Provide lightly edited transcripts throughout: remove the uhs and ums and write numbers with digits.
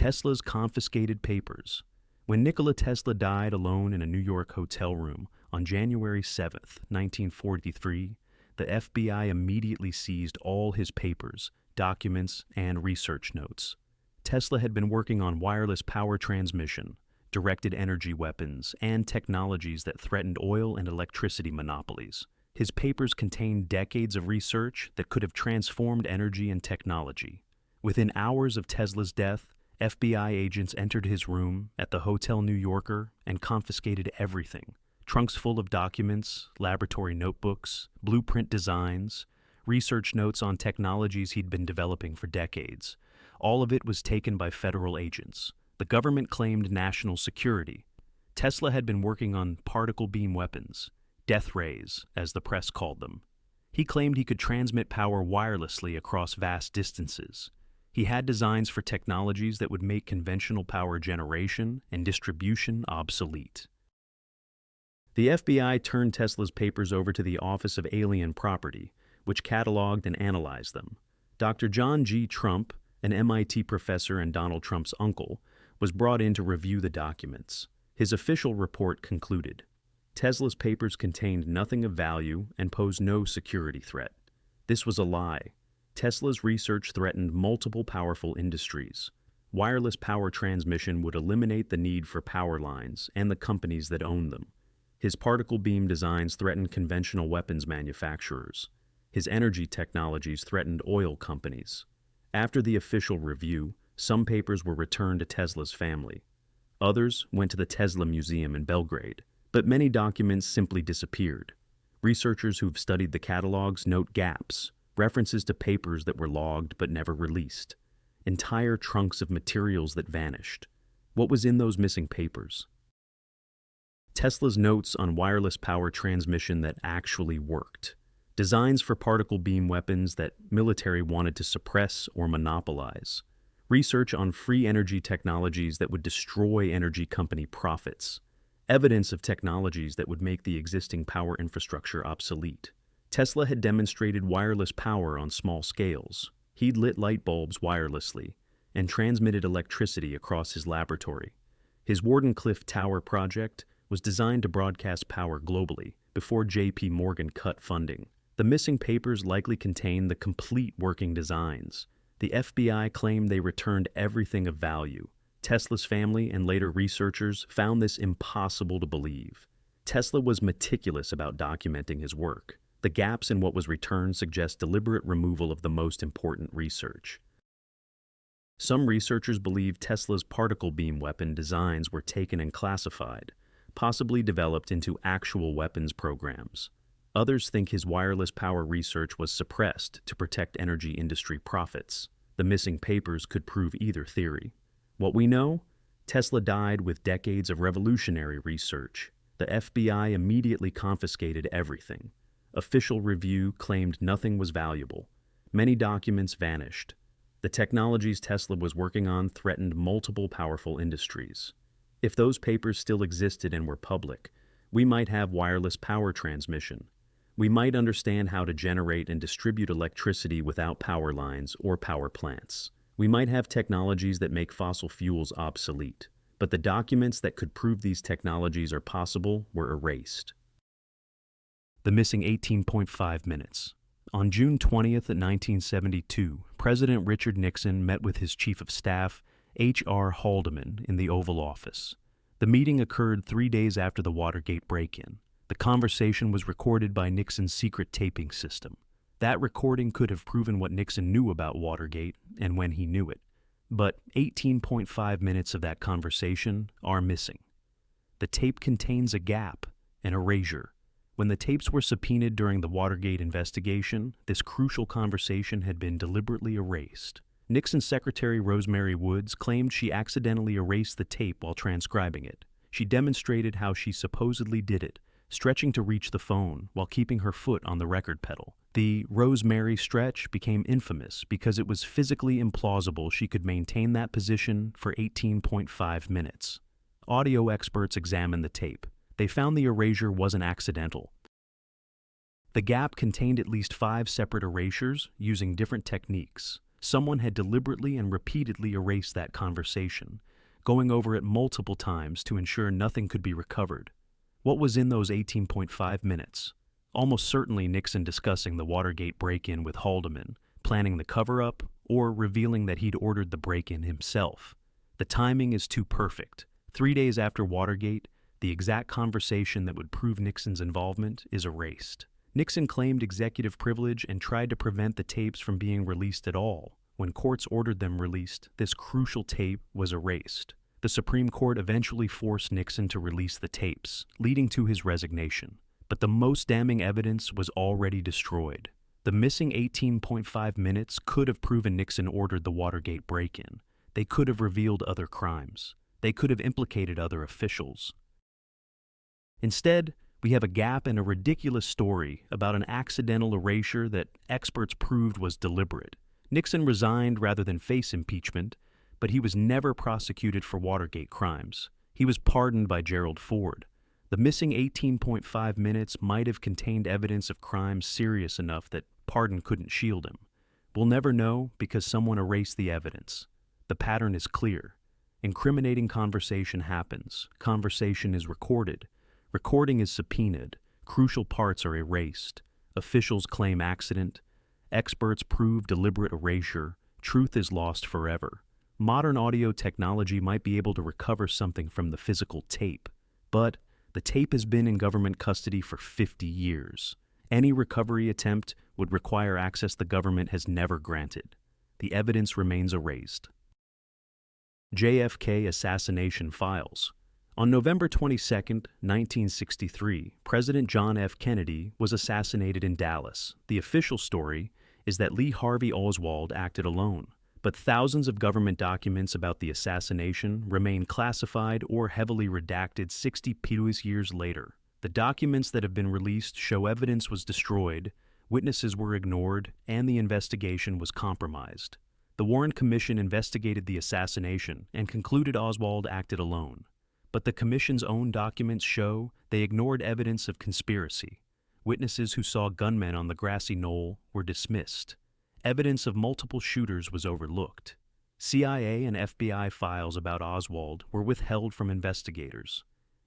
Tesla's confiscated papers. When Nikola Tesla died alone in a New York hotel room on January 7, 1943, the FBI immediately seized all his papers, documents, and research notes. Tesla had been working on wireless power transmission, directed energy weapons, and technologies that threatened oil and electricity monopolies. His papers contained decades of research that could have transformed energy and technology. Within hours of Tesla's death, FBI agents entered his room at the Hotel New Yorker and confiscated everything: trunks full of documents, laboratory notebooks, blueprint designs, research notes on technologies he'd been developing for decades. All of it was taken by federal agents. The government claimed national security. Tesla had been working on particle beam weapons, death rays, as the press called them. He claimed he could transmit power wirelessly across vast distances. He had designs for technologies that would make conventional power generation and distribution obsolete. The FBI turned Tesla's papers over to the Office of Alien Property, which cataloged and analyzed them. Dr. John G. Trump, an MIT professor and Donald Trump's uncle, was brought in to review the documents. His official report concluded: Tesla's papers contained nothing of value and posed no security threat. This was a lie. Tesla's research threatened multiple powerful industries. Wireless power transmission would eliminate the need for power lines and the companies that owned them. His particle beam designs threatened conventional weapons manufacturers. His energy technologies threatened oil companies. After the official review, some papers were returned to Tesla's family. Others went to the Tesla Museum in Belgrade, but many documents simply disappeared. Researchers who've studied the catalogs note gaps, references to papers that were logged but never released, entire trunks of materials that vanished. What was in those missing papers? Tesla's notes on wireless power transmission that actually worked. Designs for particle beam weapons that military wanted to suppress or monopolize. Research on free energy technologies that would destroy energy company profits. Evidence of technologies that would make the existing power infrastructure obsolete. Tesla had demonstrated wireless power on small scales. He'd lit light bulbs wirelessly and transmitted electricity across his laboratory. His Wardenclyffe Tower project was designed to broadcast power globally before J.P. Morgan cut funding. The missing papers likely contained the complete working designs. The FBI claimed they returned everything of value. Tesla's family and later researchers found this impossible to believe. Tesla was meticulous about documenting his work. The gaps in what was returned suggest deliberate removal of the most important research. Some researchers believe Tesla's particle beam weapon designs were taken and classified, possibly developed into actual weapons programs. Others think his wireless power research was suppressed to protect energy industry profits. The missing papers could prove either theory. What we know? Tesla died with decades of revolutionary research. The FBI immediately confiscated everything. Official review claimed nothing was valuable. Many documents vanished. The technologies Tesla was working on threatened multiple powerful industries. If those papers still existed and were public, we might have wireless power transmission. We might understand how to generate and distribute electricity without power lines or power plants. We might have technologies that make fossil fuels obsolete, but the documents that could prove these technologies are possible were erased. The missing 18.5 minutes. On June 20th, 1972, President Richard Nixon met with his Chief of Staff, H.R. Haldeman, in the Oval Office. The meeting occurred 3 days after the Watergate break-in. The conversation was recorded by Nixon's secret taping system. That recording could have proven what Nixon knew about Watergate and when he knew it. But 18.5 minutes of that conversation are missing. The tape contains a gap, an erasure. When the tapes were subpoenaed during the Watergate investigation, this crucial conversation had been deliberately erased. Nixon's secretary Rosemary Woods claimed she accidentally erased the tape while transcribing it. She demonstrated how she supposedly did it, stretching to reach the phone while keeping her foot on the record pedal. The Rosemary stretch became infamous because it was physically implausible she could maintain that position for 18.5 minutes. Audio experts examined the tape. They found the erasure wasn't accidental. The gap contained at least 5 separate erasures using different techniques. Someone had deliberately and repeatedly erased that conversation, going over it multiple times to ensure nothing could be recovered. What was in those 18.5 minutes? Almost certainly Nixon discussing the Watergate break-in with Haldeman, planning the cover-up, or revealing that he'd ordered the break-in himself. The timing is too perfect. 3 days after Watergate, the exact conversation that would prove Nixon's involvement is erased. Nixon claimed executive privilege and tried to prevent the tapes from being released at all. When courts ordered them released, this crucial tape was erased. The Supreme Court eventually forced Nixon to release the tapes, leading to his resignation. But the most damning evidence was already destroyed. The missing 18.5 minutes could have proven Nixon ordered the Watergate break-in. They could have revealed other crimes. They could have implicated other officials. Instead, we have a gap and a ridiculous story about an accidental erasure that experts proved was deliberate. Nixon resigned rather than face impeachment, but he was never prosecuted for Watergate crimes. He was pardoned by Gerald Ford. The missing 18.5 minutes might have contained evidence of crimes serious enough that pardon couldn't shield him. We'll never know because someone erased the evidence. The pattern is clear. Incriminating conversation happens. Conversation is recorded. Recording is subpoenaed. Crucial parts are erased. Officials claim accident. Experts prove deliberate erasure. Truth is lost forever. Modern audio technology might be able to recover something from the physical tape, but the tape has been in government custody for 50 years. Any recovery attempt would require access the government has never granted. The evidence remains erased. JFK Assassination Files. On November 22, 1963, President John F. Kennedy was assassinated in Dallas. The official story is that Lee Harvey Oswald acted alone, but thousands of government documents about the assassination remain classified or heavily redacted 60 plus years later. The documents that have been released show evidence was destroyed, witnesses were ignored, and the investigation was compromised. The Warren Commission investigated the assassination and concluded Oswald acted alone. But the Commission's own documents show they ignored evidence of conspiracy. Witnesses who saw gunmen on the grassy knoll were dismissed. Evidence of multiple shooters was overlooked. CIA and FBI files about Oswald were withheld from investigators.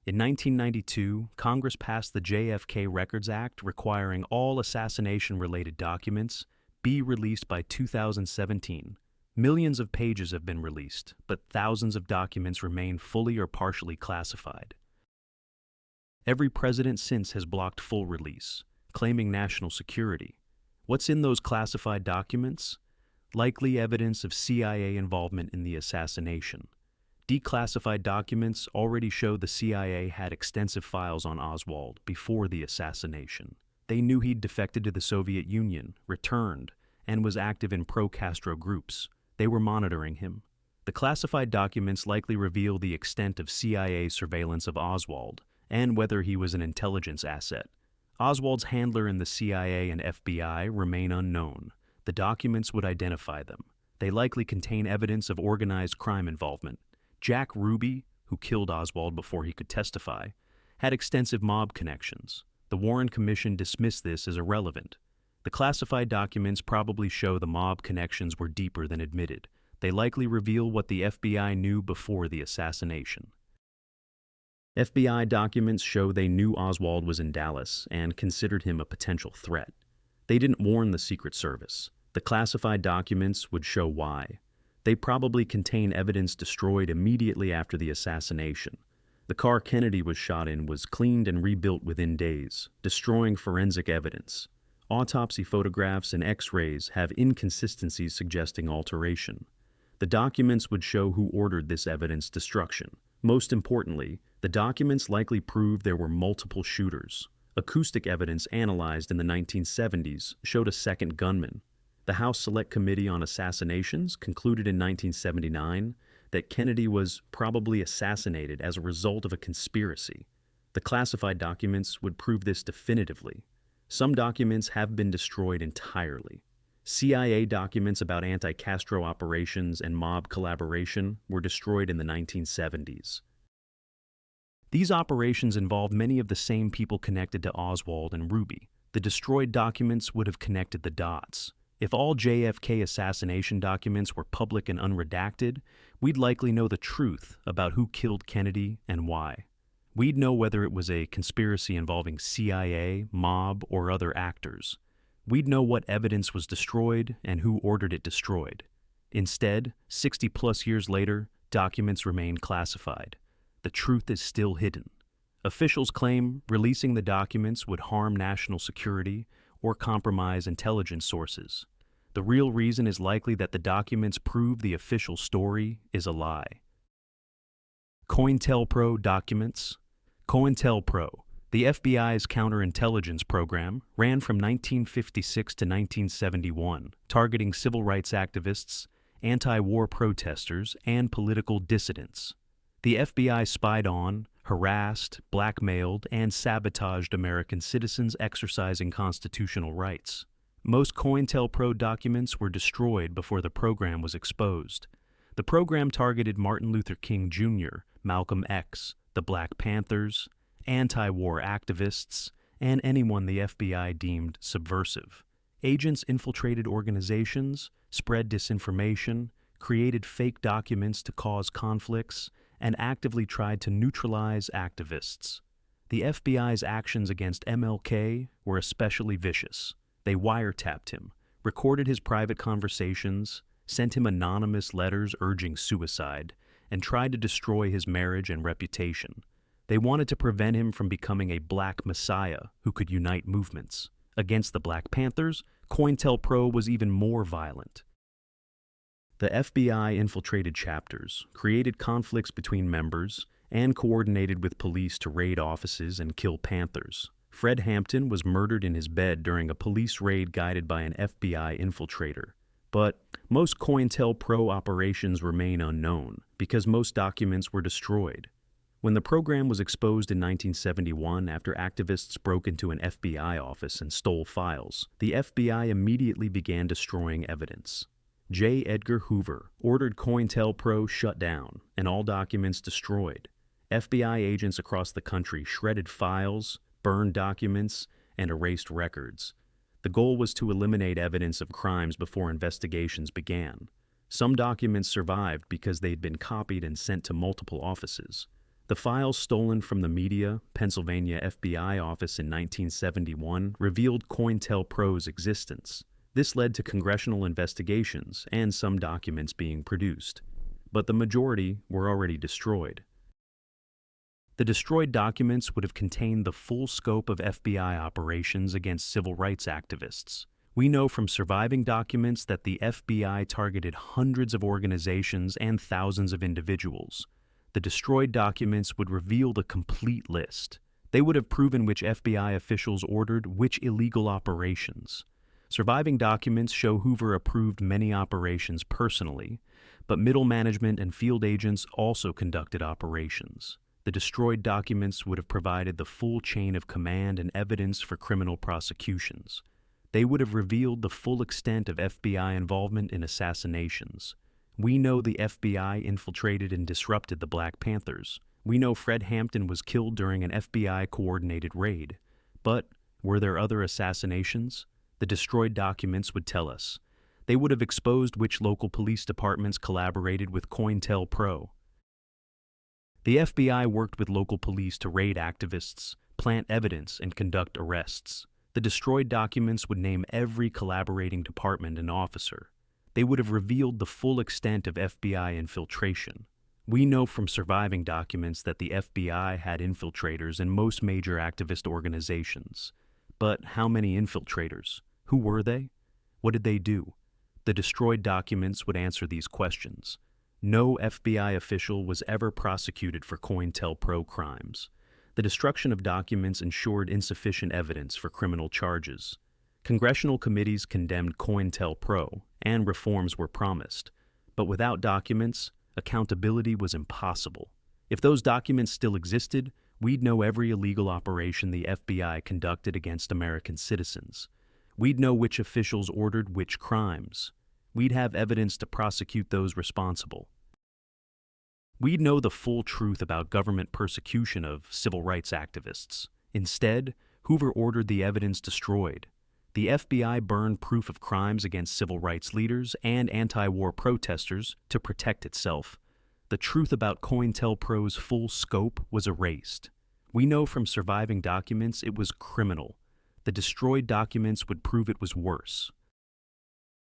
In 1992, Congress passed the JFK Records Act requiring all assassination-related documents be released by 2017. Millions of pages have been released, but thousands of documents remain fully or partially classified. Every president since has blocked full release, claiming national security. What's in those classified documents? Likely evidence of CIA involvement in the assassination. Declassified documents already show the CIA had extensive files on Oswald before the assassination. They knew he'd defected to the Soviet Union, returned, and was active in pro-Castro groups. They were monitoring him. The classified documents likely reveal the extent of CIA surveillance of Oswald and whether he was an intelligence asset. Oswald's handler in the CIA and FBI remain unknown. The documents would identify them. They likely contain evidence of organized crime involvement. Jack Ruby, who killed Oswald before he could testify, had extensive mob connections. The Warren Commission dismissed this as irrelevant. The classified documents probably show the mob connections were deeper than admitted. They likely reveal what the FBI knew before the assassination. FBI documents show they knew Oswald was in Dallas and considered him a potential threat. They didn't warn the Secret Service. The classified documents would show why. They probably contain evidence destroyed immediately after the assassination. The car Kennedy was shot in was cleaned and rebuilt within days, destroying forensic evidence. Autopsy photographs and X-rays have inconsistencies suggesting alteration. The documents would show who ordered this evidence destruction. Most importantly, the documents likely prove there were multiple shooters. Acoustic evidence analyzed in the 1970s showed a second gunman. The House Select Committee on Assassinations concluded in 1979 that Kennedy was probably assassinated as a result of a conspiracy. The classified documents would prove this definitively. Some documents have been destroyed entirely. CIA documents about anti-Castro operations and mob collaboration were destroyed in the 1970s. These operations involved many of the same people connected to Oswald and Ruby. The destroyed documents would have connected the dots. If all JFK assassination documents were public and unredacted, we'd likely know the truth about who killed Kennedy and why. We'd know whether it was a conspiracy involving CIA, mob, or other actors. We'd know what evidence was destroyed and who ordered it destroyed. Instead, 60-plus years later, documents remain classified. The truth is still hidden. Officials claim releasing the documents would harm national security or compromise intelligence sources. The real reason is likely that the documents prove the official story is a lie. COINTELPRO Documents. COINTELPRO, the FBI's counterintelligence program, ran from 1956 to 1971, targeting civil rights activists, anti-war protesters, and political dissidents. The FBI spied on, harassed, blackmailed, and sabotaged American citizens exercising constitutional rights. Most COINTELPRO documents were destroyed before the program was exposed. The program targeted Martin Luther King Jr., Malcolm X, the Black Panthers, anti-war activists, and anyone the FBI deemed subversive. Agents infiltrated organizations, spread disinformation, created fake documents to cause conflicts, and actively tried to neutralize activists. The FBI's actions against MLK were especially vicious. They wiretapped him, recorded his private conversations, sent him anonymous letters urging suicide, and tried to destroy his marriage and reputation. They wanted to prevent him from becoming a black messiah who could unite movements. Against the Black Panthers, COINTELPRO was even more violent. The FBI infiltrated chapters, created conflicts between members, and coordinated with police to raid offices and kill Panthers. Fred Hampton was murdered in his bed during a police raid guided by an FBI infiltrator. But most COINTELPRO operations remain unknown because most documents were destroyed. When the program was exposed in 1971 after activists broke into an FBI office and stole files, the FBI immediately began destroying evidence. J. Edgar Hoover ordered COINTELPRO shut down and all documents destroyed. FBI agents across the country shredded files, burned documents, and erased records. The goal was to eliminate evidence of crimes before investigations began. Some documents survived because they'd been copied and sent to multiple offices. The files stolen from the Media, Pennsylvania FBI office in 1971 revealed COINTELPRO's existence. This led to congressional investigations and some documents being produced, but the majority were already destroyed. The destroyed documents would have contained the full scope of FBI operations against civil rights activists. We know from surviving documents that the FBI targeted hundreds of organizations and thousands of individuals. The destroyed documents would reveal the complete list. They would have proven which FBI officials ordered which illegal operations. Surviving documents show Hoover approved many operations personally, but middle management and field agents also conducted operations. The destroyed documents would have provided the full chain of command and evidence for criminal prosecutions. They would have revealed the full extent of FBI involvement in assassinations. We know the FBI infiltrated and disrupted the Black Panthers. We know Fred Hampton was killed during an FBI-coordinated raid. But were there other assassinations? The destroyed documents would tell us. They would have exposed which local police departments collaborated with COINTELPRO. The FBI worked with local police to raid activists, plant evidence, and conduct arrests. The destroyed documents would name every collaborating department and officer. They would have revealed the full extent of FBI infiltration. We know from surviving documents that the FBI had infiltrators in most major activist organizations. But how many infiltrators? Who were they? What did they do? The destroyed documents would answer these questions. No FBI official was ever prosecuted for COINTELPRO crimes. The destruction of documents ensured insufficient evidence for criminal charges. Congressional committees condemned COINTELPRO, and reforms were promised. But without documents, accountability was impossible. If those documents still existed, we'd know every illegal operation the FBI conducted against American citizens. We'd know which officials ordered which crimes. We'd have evidence to prosecute those responsible. We'd know the full truth about government persecution of civil rights activists. Instead, Hoover ordered the evidence destroyed. The FBI burned proof of crimes against civil rights leaders and anti-war protesters to protect itself. The truth about COINTELPRO's full scope was erased. We know from surviving documents it was criminal. The destroyed documents would prove it was worse.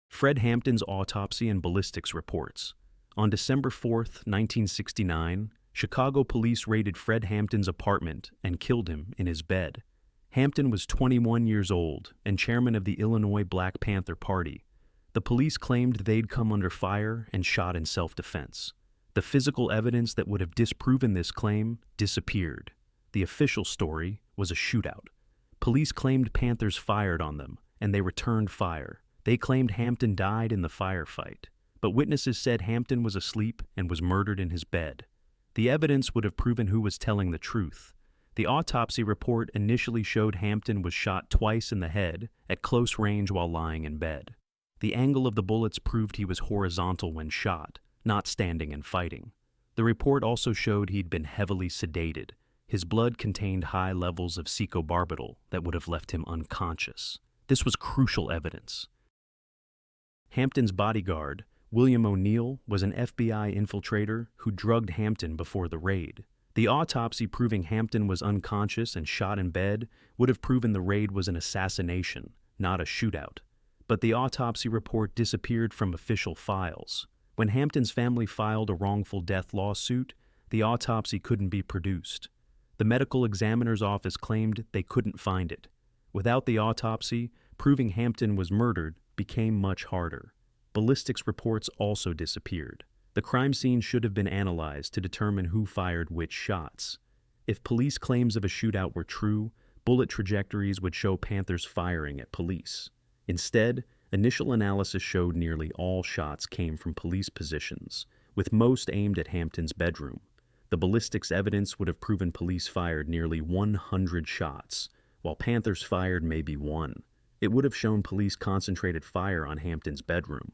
Fred Hampton's autopsy and ballistics reports. On December 4, 1969, Chicago police raided Fred Hampton's apartment and killed him in his bed. Hampton was 21 years old and chairman of the Illinois Black Panther Party. The police claimed they'd come under fire and shot in self-defense. The physical evidence that would have disproven this claim disappeared. The official story was a shootout. Police claimed Panthers fired on them, and they returned fire. They claimed Hampton died in the firefight, but witnesses said Hampton was asleep and was murdered in his bed. The evidence would have proven who was telling the truth. The autopsy report initially showed Hampton was shot twice in the head at close range while lying in bed. The angle of the bullets proved he was horizontal when shot, not standing and fighting. The report also showed he'd been heavily sedated. His blood contained high levels of secobarbital that would have left him unconscious. This was crucial evidence. Hampton's bodyguard, William O'Neill, was an FBI infiltrator who drugged Hampton before the raid. The autopsy proving Hampton was unconscious and shot in bed would have proven the raid was an assassination, not a shootout. But the autopsy report disappeared from official files. When Hampton's family filed a wrongful death lawsuit, the autopsy couldn't be produced. The medical examiner's office claimed they couldn't find it. Without the autopsy, proving Hampton was murdered became much harder. Ballistics reports also disappeared. The crime scene should have been analyzed to determine who fired which shots. If police claims of a shootout were true, bullet trajectories would show Panthers firing at police. Instead, initial analysis showed nearly all shots came from police positions, with most aimed at Hampton's bedroom. The ballistics evidence would have proven police fired nearly 100 shots, while Panthers fired maybe one. It would have shown police concentrated fire on Hampton's bedroom.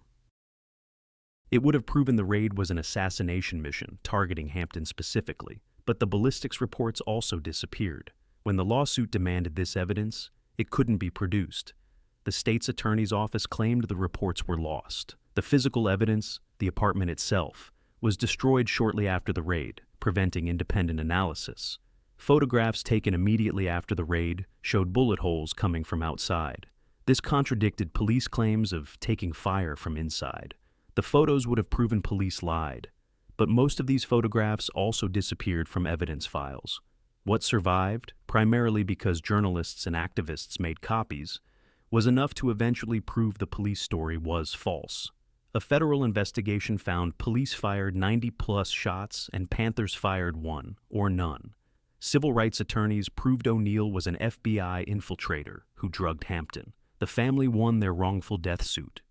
It would have proven the raid was an assassination mission targeting Hampton specifically, but the ballistics reports also disappeared. When the lawsuit demanded this evidence, it couldn't be produced. The state's attorney's office claimed the reports were lost. The physical evidence, the apartment itself, was destroyed shortly after the raid, preventing independent analysis. Photographs taken immediately after the raid showed bullet holes coming from outside. This contradicted police claims of taking fire from inside. The photos would have proven police lied, but most of these photographs also disappeared from evidence files. What survived, primarily because journalists and activists made copies, was enough to eventually prove the police story was false. A federal investigation found police fired 90-plus shots and Panthers fired one, or none. Civil rights attorneys proved O'Neill was an FBI infiltrator who drugged Hampton. The family won their wrongful death suit.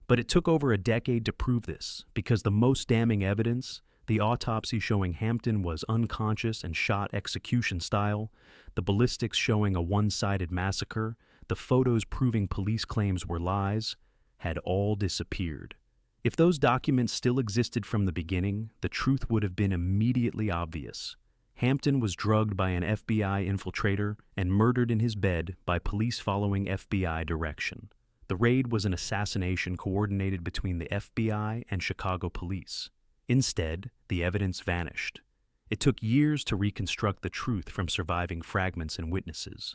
But it took over a decade to prove this, because the most damning evidence, the autopsy showing Hampton was unconscious and shot execution style, the ballistics showing a one-sided massacre, the photos proving police claims were lies, had all disappeared. If those documents still existed from the beginning, the truth would have been immediately obvious. Hampton was drugged by an FBI infiltrator and murdered in his bed by police following FBI direction. The raid was an assassination coordinated between the FBI and Chicago police. Instead, the evidence vanished. It took years to reconstruct the truth from surviving fragments and witnesses.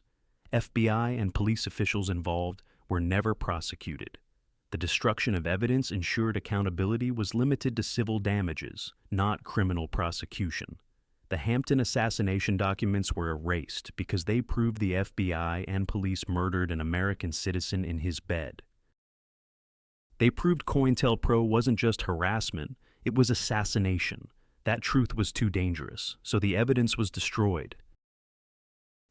FBI and police officials involved were never prosecuted. The destruction of evidence ensured accountability was limited to civil damages, not criminal prosecution. The Hampton assassination documents were erased because they proved the FBI and police murdered an American citizen in his bed. They proved COINTELPRO wasn't just harassment, it was assassination. That truth was too dangerous, so the evidence was destroyed.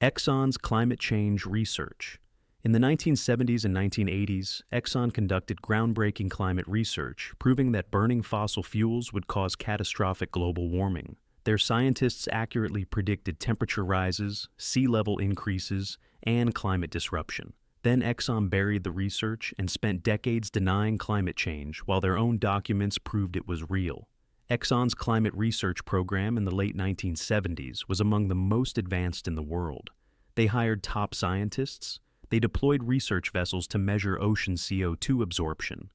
Exxon's climate change research. In the 1970s and 1980s, Exxon conducted groundbreaking climate research, proving that burning fossil fuels would cause catastrophic global warming. Their scientists accurately predicted temperature rises, sea level increases, and climate disruption. Then Exxon buried the research and spent decades denying climate change while their own documents proved it was real. Exxon's climate research program in the late 1970s was among the most advanced in the world. They hired top scientists, They deployed research vessels to measure ocean CO2 absorption.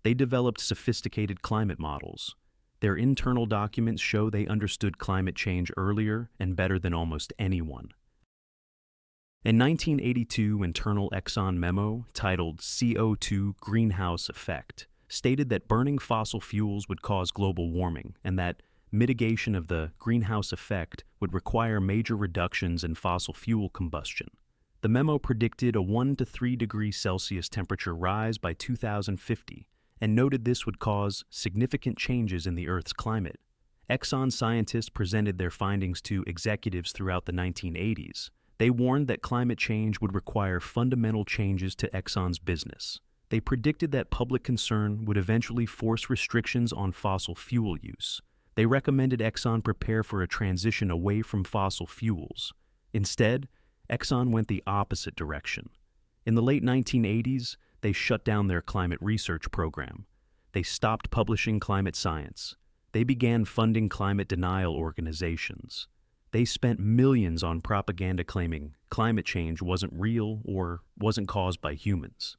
They developed sophisticated climate models. Their internal documents show they understood climate change earlier and better than almost anyone. A 1982 internal Exxon memo titled CO2 Greenhouse Effect stated that burning fossil fuels would cause global warming and that mitigation of the greenhouse effect would require major reductions in fossil fuel combustion. The memo predicted a 1 to 3 degrees Celsius temperature rise by 2050 and noted this would cause significant changes in the Earth's climate. Exxon scientists presented their findings to executives throughout the 1980s. They warned that climate change would require fundamental changes to Exxon's business. They predicted that public concern would eventually force restrictions on fossil fuel use. They recommended Exxon prepare for a transition away from fossil fuels. Instead, Exxon went the opposite direction. In the late 1980s, they shut down their climate research program. They stopped publishing climate science. They began funding climate denial organizations. They spent millions on propaganda claiming climate change wasn't real or wasn't caused by humans.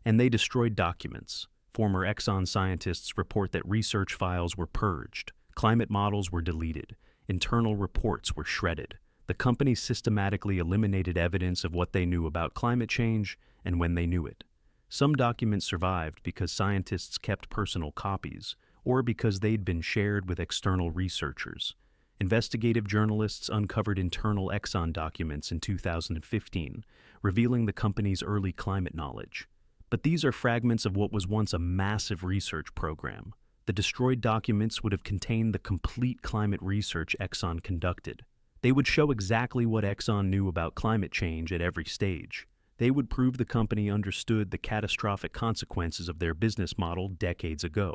And they destroyed documents. Former Exxon scientists report that research files were purged, climate models were deleted, internal reports were shredded. The company systematically eliminated evidence of what they knew about climate change and when they knew it. Some documents survived because scientists kept personal copies, or because they'd been shared with external researchers. Investigative journalists uncovered internal Exxon documents in 2015, revealing the company's early climate knowledge. But these are fragments of what was once a massive research program. The destroyed documents would have contained the complete climate research Exxon conducted. They would show exactly what Exxon knew about climate change at every stage. They would prove the company understood the catastrophic consequences of their business model decades ago.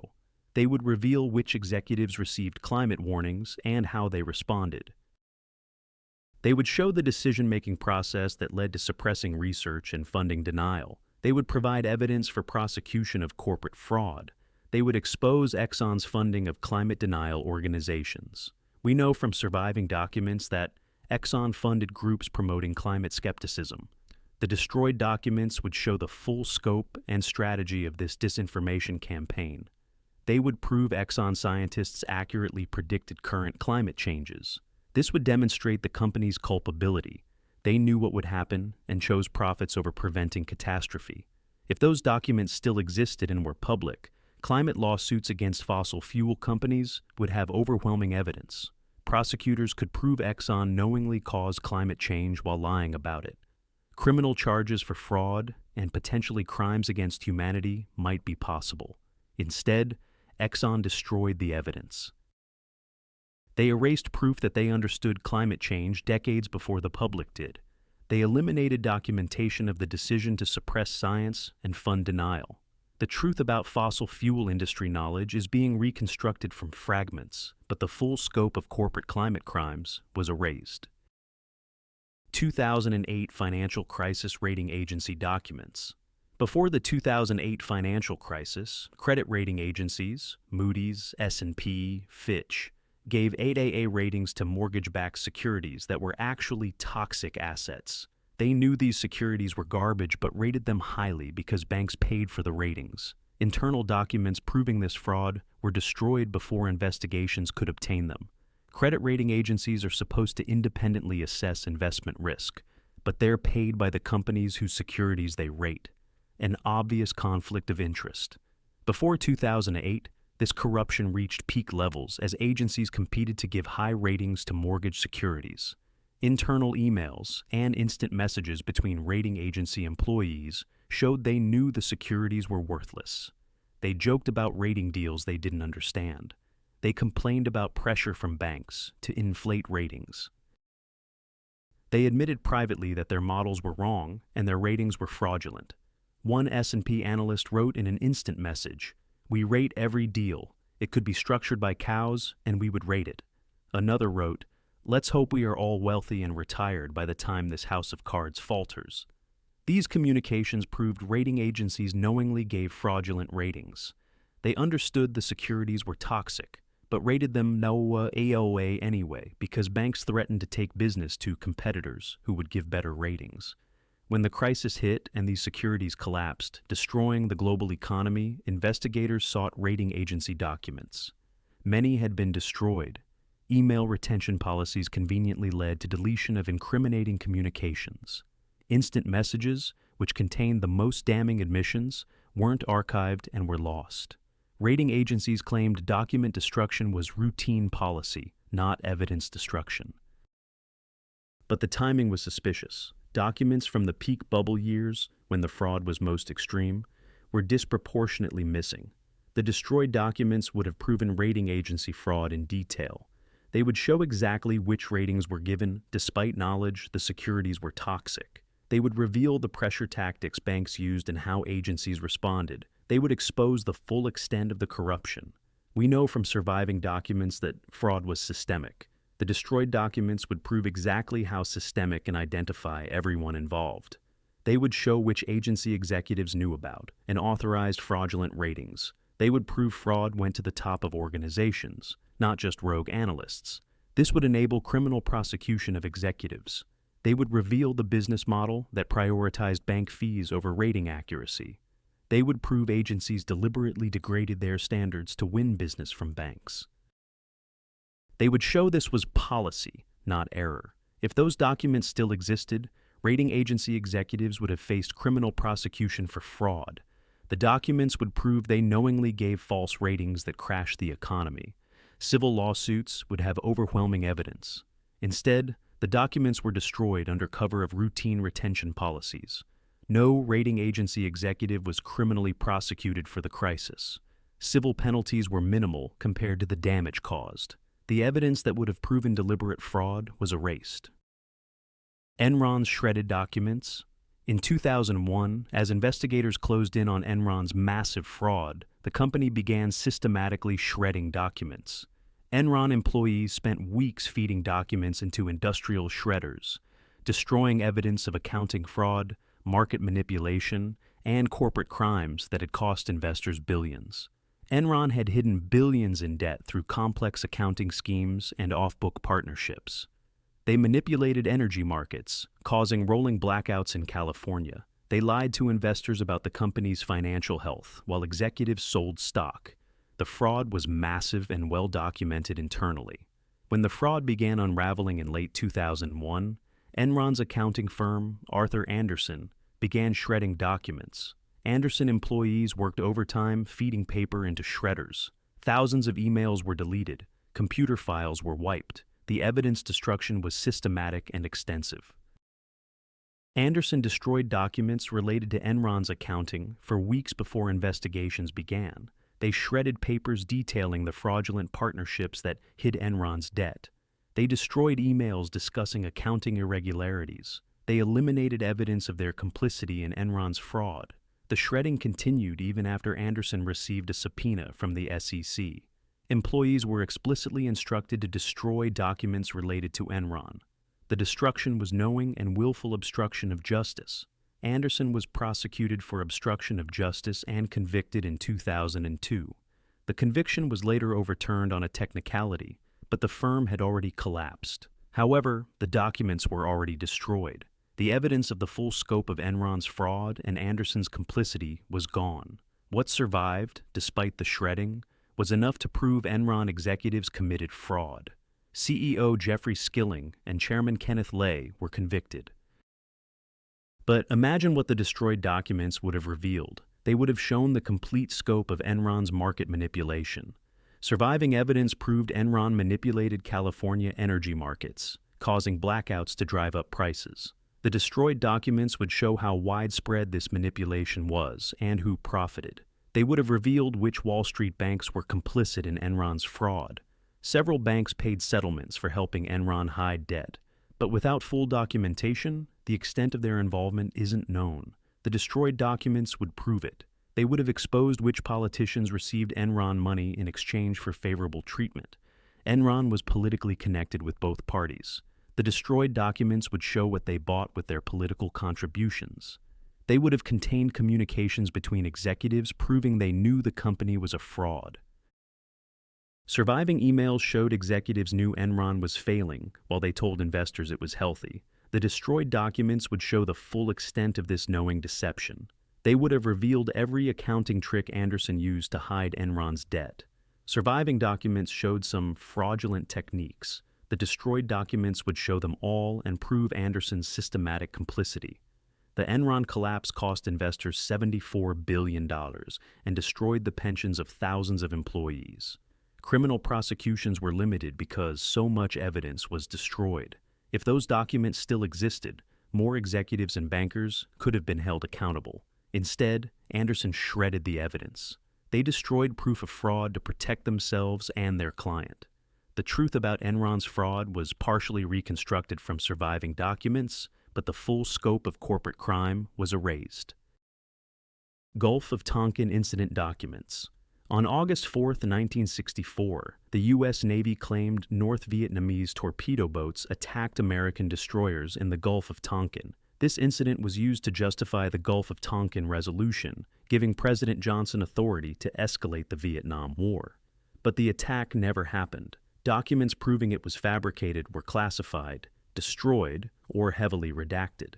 They would reveal which executives received climate warnings and how they responded. They would show the decision-making process that led to suppressing research and funding denial. They would provide evidence for prosecution of corporate fraud. They would expose Exxon's funding of climate denial organizations. We know from surviving documents that Exxon funded groups promoting climate skepticism. The destroyed documents would show the full scope and strategy of this disinformation campaign. They would prove Exxon scientists accurately predicted current climate changes. This would demonstrate the company's culpability. They knew what would happen and chose profits over preventing catastrophe. If those documents still existed and were public, climate lawsuits against fossil fuel companies would have overwhelming evidence. Prosecutors could prove Exxon knowingly caused climate change while lying about it. Criminal charges for fraud and potentially crimes against humanity might be possible. Instead, Exxon destroyed the evidence. They erased proof that they understood climate change decades before the public did. They eliminated documentation of the decision to suppress science and fund denial. The truth about fossil fuel industry knowledge is being reconstructed from fragments, but the full scope of corporate climate crimes was erased. 2008 Financial Crisis Rating Agency documents. Before the 2008 financial crisis, credit rating agencies, Moody's, S&P, Fitch, gave 8AA ratings to mortgage-backed securities that were actually toxic assets. They knew these securities were garbage but rated them highly because banks paid for the ratings. Internal documents proving this fraud were destroyed before investigations could obtain them. Credit rating agencies are supposed to independently assess investment risk, but they're paid by the companies whose securities they rate. An obvious conflict of interest. Before 2008, this corruption reached peak levels as agencies competed to give high ratings to mortgage securities. Internal emails and instant messages between rating agency employees showed they knew the securities were worthless. They joked about rating deals they didn't understand. They complained about pressure from banks to inflate ratings. They admitted privately that their models were wrong and their ratings were fraudulent. One S&P analyst wrote in an instant message, "We rate every deal. It could be structured by cows, and we would rate it." Another wrote, "Let's hope we are all wealthy and retired by the time this house of cards falters." These communications proved rating agencies knowingly gave fraudulent ratings. They understood the securities were toxic, but rated them no AOA anyway because banks threatened to take business to competitors who would give better ratings. When the crisis hit and these securities collapsed, destroying the global economy, investigators sought rating agency documents. Many had been destroyed. Email retention policies conveniently led to deletion of incriminating communications. Instant messages, which contained the most damning admissions, weren't archived and were lost. Rating agencies claimed document destruction was routine policy, not evidence destruction. But the timing was suspicious. Documents from the peak bubble years, when the fraud was most extreme, were disproportionately missing. The destroyed documents would have proven rating agency fraud in detail. They would show exactly which ratings were given, despite knowledge the securities were toxic. They would reveal the pressure tactics banks used and how agencies responded. They would expose the full extent of the corruption. We know from surviving documents that fraud was systemic. The destroyed documents would prove exactly how systemic and identify everyone involved. They would show which agency executives knew about and authorized fraudulent ratings. They would prove fraud went to the top of organizations, not just rogue analysts. This would enable criminal prosecution of executives. They would reveal the business model that prioritized bank fees over rating accuracy. They would prove agencies deliberately degraded their standards to win business from banks. They would show this was policy, not error. If those documents still existed, rating agency executives would have faced criminal prosecution for fraud. The documents would prove they knowingly gave false ratings that crashed the economy. Civil lawsuits would have overwhelming evidence. Instead, the documents were destroyed under cover of routine retention policies. No rating agency executive was criminally prosecuted for the crisis. Civil penalties were minimal compared to the damage caused. The evidence that would have proven deliberate fraud was erased. Enron's shredded documents. In 2001, as investigators closed in on Enron's massive fraud, the company began systematically shredding documents. Enron employees spent weeks feeding documents into industrial shredders, destroying evidence of accounting fraud, market manipulation, and corporate crimes that had cost investors billions. Enron had hidden billions in debt through complex accounting schemes and off-book partnerships. They manipulated energy markets, causing rolling blackouts in California. They lied to investors about the company's financial health, while executives sold stock. The fraud was massive and well documented internally. When the fraud began unraveling in late 2001, Enron's accounting firm, Arthur Andersen, began shredding documents. Andersen employees worked overtime feeding paper into shredders. Thousands of emails were deleted. Computer files were wiped. The evidence destruction was systematic and extensive. Andersen destroyed documents related to Enron's accounting for weeks before investigations began. They shredded papers detailing the fraudulent partnerships that hid Enron's debt. They destroyed emails discussing accounting irregularities. They eliminated evidence of their complicity in Enron's fraud. The shredding continued even after Andersen received a subpoena from the SEC. Employees were explicitly instructed to destroy documents related to Enron. The destruction was knowing and willful obstruction of justice. Andersen was prosecuted for obstruction of justice and convicted in 2002. The conviction was later overturned on a technicality, but the firm had already collapsed. However, the documents were already destroyed. The evidence of the full scope of Enron's fraud and Andersen's complicity was gone. What survived, despite the shredding, was enough to prove Enron executives committed fraud. CEO Jeffrey Skilling and Chairman Kenneth Lay were convicted. But imagine what the destroyed documents would have revealed. They would have shown the complete scope of Enron's market manipulation. Surviving evidence proved Enron manipulated California energy markets, causing blackouts to drive up prices. The destroyed documents would show how widespread this manipulation was and who profited. They would have revealed which Wall Street banks were complicit in Enron's fraud. Several banks paid settlements for helping Enron hide debt, but without full documentation, the extent of their involvement isn't known. The destroyed documents would prove it. They would have exposed which politicians received Enron money in exchange for favorable treatment. Enron was politically connected with both parties. The destroyed documents would show what they bought with their political contributions. They would have contained communications between executives proving they knew the company was a fraud. Surviving emails showed executives knew Enron was failing while they told investors it was healthy. The destroyed documents would show the full extent of this knowing deception. They would have revealed every accounting trick Anderson used to hide Enron's debt. Surviving documents showed some fraudulent techniques. The destroyed documents would show them all and prove Anderson's systematic complicity. The Enron collapse cost investors $74 billion and destroyed the pensions of thousands of employees. Criminal prosecutions were limited because so much evidence was destroyed. If those documents still existed, more executives and bankers could have been held accountable. Instead, Anderson shredded the evidence. They destroyed proof of fraud to protect themselves and their client. The truth about Enron's fraud was partially reconstructed from surviving documents, but the full scope of corporate crime was erased. Gulf of Tonkin Incident Documents. On August 4, 1964, the U.S. Navy claimed North Vietnamese torpedo boats attacked American destroyers in the Gulf of Tonkin. This incident was used to justify the Gulf of Tonkin resolution, giving President Johnson authority to escalate the Vietnam War. But the attack never happened. Documents proving it was fabricated were classified, destroyed, or heavily redacted.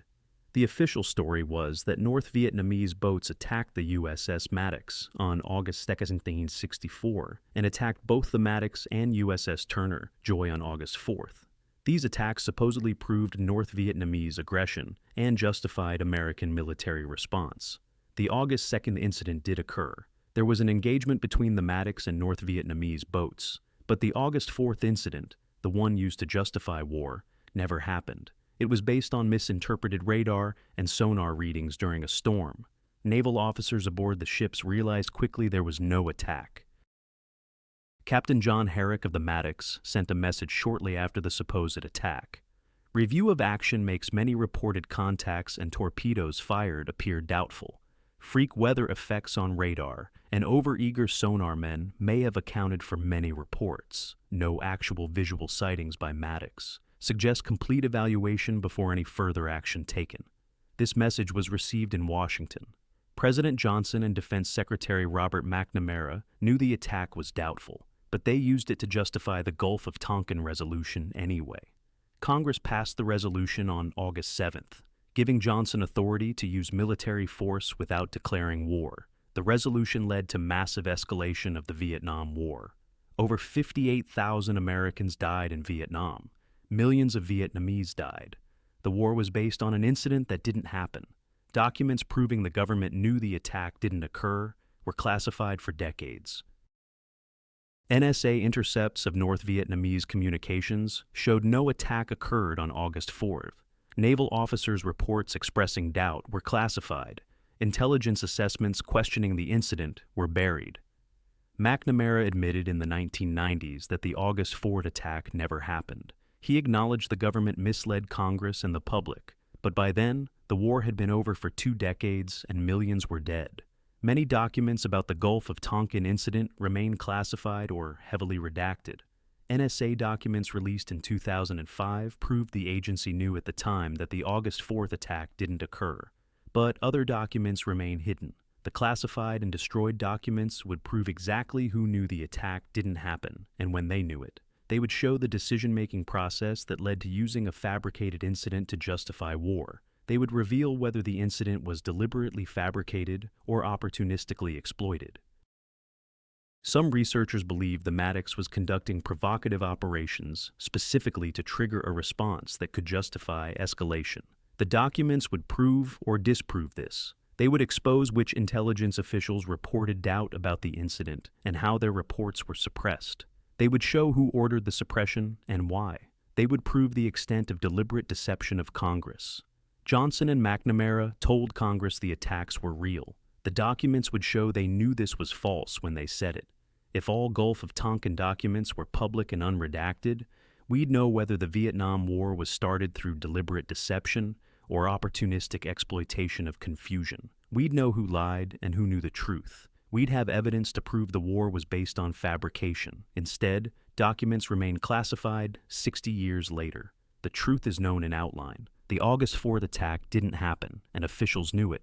The official story was that North Vietnamese boats attacked the USS Maddox on August 2, 1964, and attacked both the Maddox and USS Turner, Joy, on August 4th. These attacks supposedly proved North Vietnamese aggression and justified American military response. The August 2nd incident did occur. There was an engagement between the Maddox and North Vietnamese boats, but the August 4th incident, the one used to justify war, never happened. It was based on misinterpreted radar and sonar readings during a storm. Naval officers aboard the ships realized quickly there was no attack. Captain John Herrick of the Maddox sent a message shortly after the supposed attack. Review of action makes many reported contacts and torpedoes fired appear doubtful. Freak weather effects on radar and overeager sonar men may have accounted for many reports. No actual visual sightings by Maddox. Suggest complete evaluation before any further action taken. This message was received in Washington. President Johnson and Defense Secretary Robert McNamara knew the attack was doubtful, but they used it to justify the Gulf of Tonkin resolution anyway. Congress passed the resolution on August 7th, giving Johnson authority to use military force without declaring war. The resolution led to massive escalation of the Vietnam War. Over 58,000 Americans died in Vietnam. Millions of Vietnamese died. The war was based on an incident that didn't happen. Documents proving the government knew the attack didn't occur were classified for decades. NSA intercepts of North Vietnamese communications showed no attack occurred on August 4th. Naval officers' reports expressing doubt were classified. Intelligence assessments questioning the incident were buried. McNamara admitted in the 1990s that the August 4th attack never happened. He acknowledged the government misled Congress and the public, but by then, the war had been over for 2 decades and millions were dead. Many documents about the Gulf of Tonkin incident remain classified or heavily redacted. NSA documents released in 2005 proved the agency knew at the time that the August 4th attack didn't occur, but other documents remain hidden. The classified and destroyed documents would prove exactly who knew the attack didn't happen and when they knew it. They would show the decision-making process that led to using a fabricated incident to justify war. They would reveal whether the incident was deliberately fabricated or opportunistically exploited. Some researchers believe the Maddox was conducting provocative operations specifically to trigger a response that could justify escalation. The documents would prove or disprove this. They would expose which intelligence officials reported doubt about the incident and how their reports were suppressed. They would show who ordered the suppression and why. They would prove the extent of deliberate deception of Congress. Johnson and McNamara told Congress the attacks were real. The documents would show they knew this was false when they said it. If all Gulf of Tonkin documents were public and unredacted, we'd know whether the Vietnam War was started through deliberate deception or opportunistic exploitation of confusion. We'd know who lied and who knew the truth. We'd have evidence to prove the war was based on fabrication. Instead, documents remain classified 60 years later. The truth is known in outline. The August 4th attack didn't happen, and officials knew it.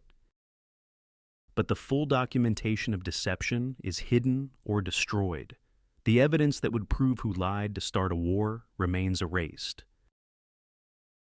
But the full documentation of deception is hidden or destroyed. The evidence that would prove who lied to start a war remains erased.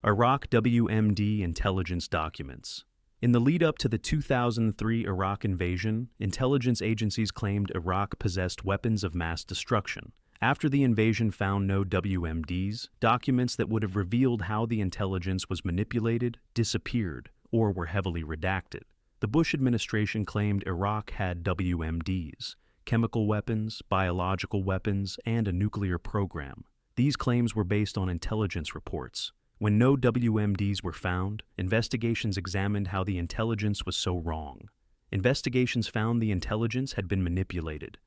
Iraq WMD intelligence documents. In the lead-up to the 2003 Iraq invasion, intelligence agencies claimed Iraq possessed weapons of mass destruction. After the invasion found no WMDs, documents that would have revealed how the intelligence was manipulated disappeared or were heavily redacted. The Bush administration claimed Iraq had WMDs, chemical weapons, biological weapons, and a nuclear program. These claims were based on intelligence reports. When no WMDs were found, investigations examined how the intelligence was so wrong. Investigations found the intelligence had been manipulated.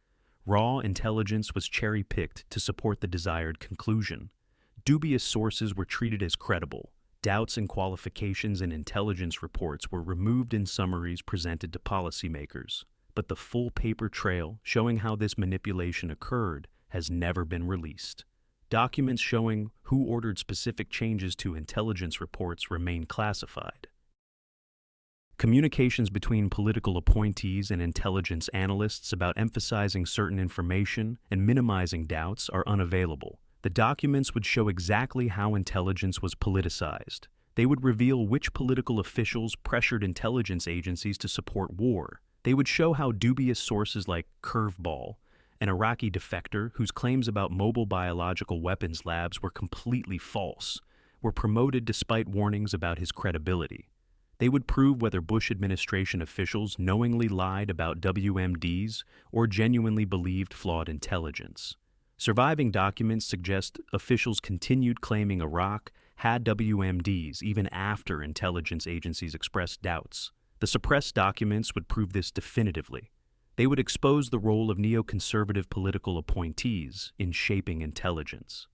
Raw intelligence was cherry-picked to support the desired conclusion. Dubious sources were treated as credible. Doubts and qualifications in intelligence reports were removed in summaries presented to policymakers. But the full paper trail showing how this manipulation occurred has never been released. Documents showing who ordered specific changes to intelligence reports remain classified. Communications between political appointees and intelligence analysts about emphasizing certain information and minimizing doubts are unavailable. The documents would show exactly how intelligence was politicized. They would reveal which political officials pressured intelligence agencies to support war. They would show how dubious sources like Curveball, an Iraqi defector whose claims about mobile biological weapons labs were completely false, were promoted despite warnings about his credibility. They would prove whether Bush administration officials knowingly lied about WMDs or genuinely believed flawed intelligence. Surviving documents suggest officials continued claiming Iraq had WMDs even after intelligence agencies expressed doubts. The suppressed documents would prove this definitively. They would expose the role of neoconservative political appointees in shaping intelligence.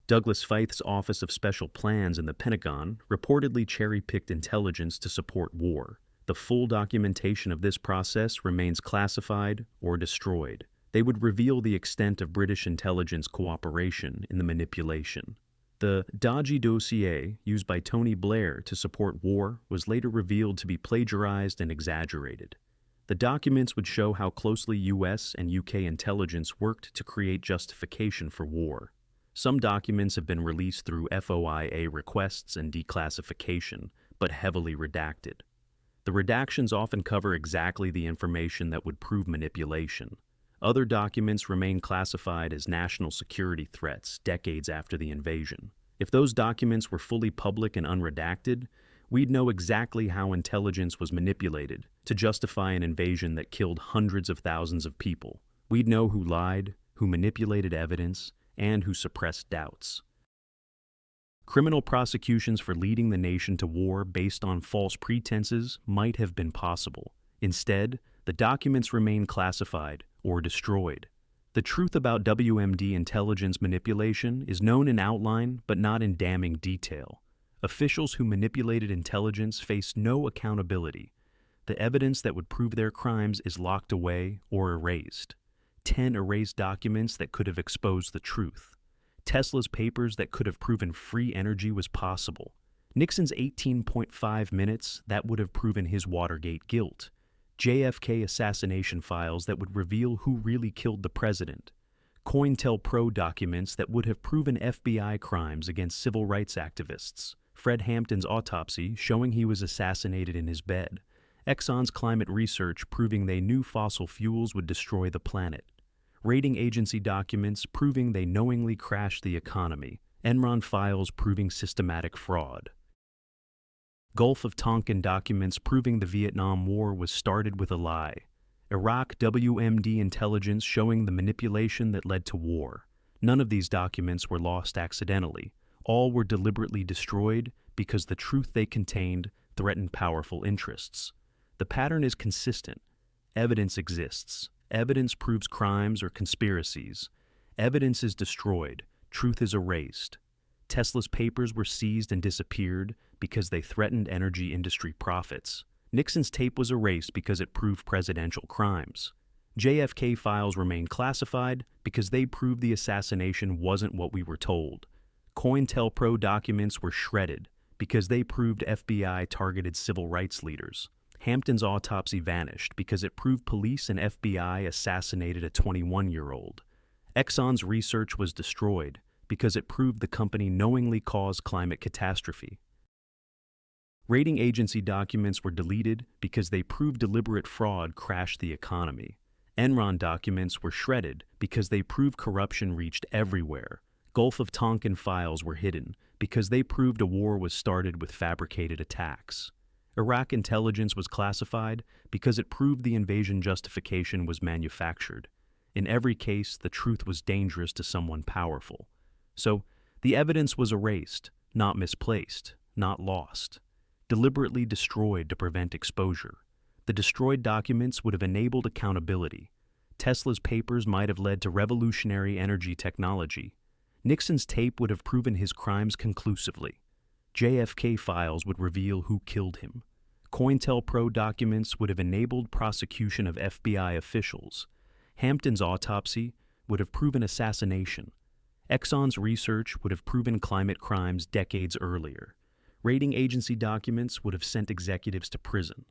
Douglas Feith's Office of Special Plans in the Pentagon reportedly cherry-picked intelligence to support war. The full documentation of this process remains classified or destroyed. They would reveal the extent of British intelligence cooperation in the manipulation. The dodgy dossier used by Tony Blair to support war was later revealed to be plagiarized and exaggerated. The documents would show how closely US and UK intelligence worked to create justification for war. Some documents have been released through FOIA requests and declassification, but heavily redacted. The redactions often cover exactly the information that would prove manipulation. Other documents remain classified as national security threats decades after the invasion. If those documents were fully public and unredacted, we'd know exactly how intelligence was manipulated to justify an invasion that killed hundreds of thousands of people. We'd know who lied, who manipulated evidence, and who suppressed doubts. Criminal prosecutions for leading the nation to war based on false pretenses might have been possible. Instead, the documents remain classified or destroyed. The truth about WMD intelligence manipulation is known in outline but not in damning detail. Officials who manipulated intelligence face no accountability. The evidence that would prove their crimes is locked away or erased. 10 erased documents that could have exposed the truth. Tesla's papers that could have proven free energy was possible. Nixon's 18.5 minutes that would have proven his Watergate guilt. JFK Assassination Files that would reveal who really killed the president. COINTELPRO documents that would have proven FBI crimes against civil rights activists. Fred Hampton's autopsy showing he was assassinated in his bed. Exxon's climate research proving they knew fossil fuels would destroy the planet. Rating agency documents proving they knowingly crashed the economy. Enron files proving systematic fraud. Gulf of Tonkin documents proving the Vietnam War was started with a lie. Iraq WMD intelligence showing the manipulation that led to war. None of these documents were lost accidentally. All were deliberately destroyed because the truth they contained threatened powerful interests. The pattern is consistent. Evidence exists. Evidence proves crimes or conspiracies. Evidence is destroyed. Truth is erased. Tesla's papers were seized and disappeared because they threatened energy industry profits. Nixon's tape was erased because it proved presidential crimes. JFK files remain classified because they proved the assassination wasn't what we were told. COINTELPRO documents were shredded because they proved FBI targeted civil rights leaders. Hampton's autopsy vanished because it proved police and FBI assassinated a 21-year-old. Exxon's research was destroyed because it proved the company knowingly caused climate catastrophe. Rating agency documents were deleted because they proved deliberate fraud crashed the economy. Enron documents were shredded because they proved corruption reached everywhere. Gulf of Tonkin files were hidden because they proved a war was started with fabricated attacks. Iraq intelligence was classified because it proved the invasion justification was manufactured. In every case, the truth was dangerous to someone powerful. So, the evidence was erased, not misplaced, not lost. Deliberately destroyed to prevent exposure. The destroyed documents would have enabled accountability. Tesla's papers might have led to revolutionary energy technology. Nixon's tape would have proven his crimes conclusively. JFK files would reveal who killed him. COINTELPRO documents would have enabled prosecution of FBI officials. Hampton's autopsy would have proven assassination. Exxon's research would have proven climate crimes decades earlier. Rating agency documents would have sent executives to prison.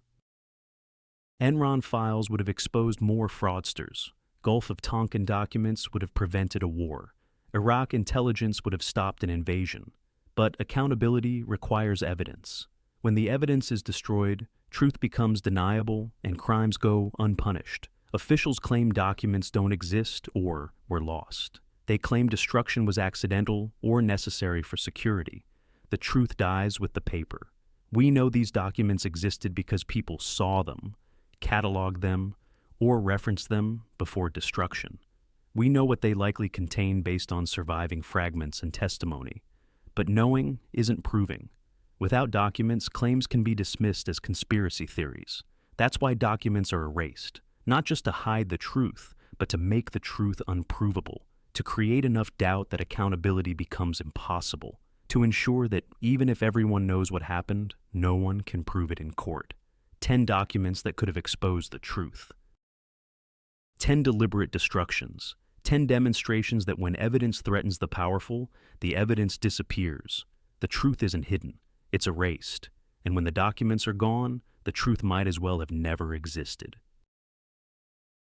Enron files would have exposed more fraudsters. Gulf of Tonkin documents would have prevented a war. Iraq intelligence would have stopped an invasion. But accountability requires evidence. When the evidence is destroyed, truth becomes deniable and crimes go unpunished. Officials claim documents don't exist or were lost. They claim destruction was accidental or necessary for security. The truth dies with the paper. We know these documents existed because people saw them, cataloged them, or referenced them before destruction. We know what they likely contain based on surviving fragments and testimony. But knowing isn't proving. Without documents, claims can be dismissed as conspiracy theories. That's why documents are erased, not just to hide the truth, but to make the truth unprovable, to create enough doubt that accountability becomes impossible, to ensure that even if everyone knows what happened, no one can prove it in court. 10 documents that could have exposed the truth. 10 deliberate destructions. 10 demonstrations that when evidence threatens the powerful, the evidence disappears. The truth isn't hidden, it's erased. And when the documents are gone, the truth might as well have never existed.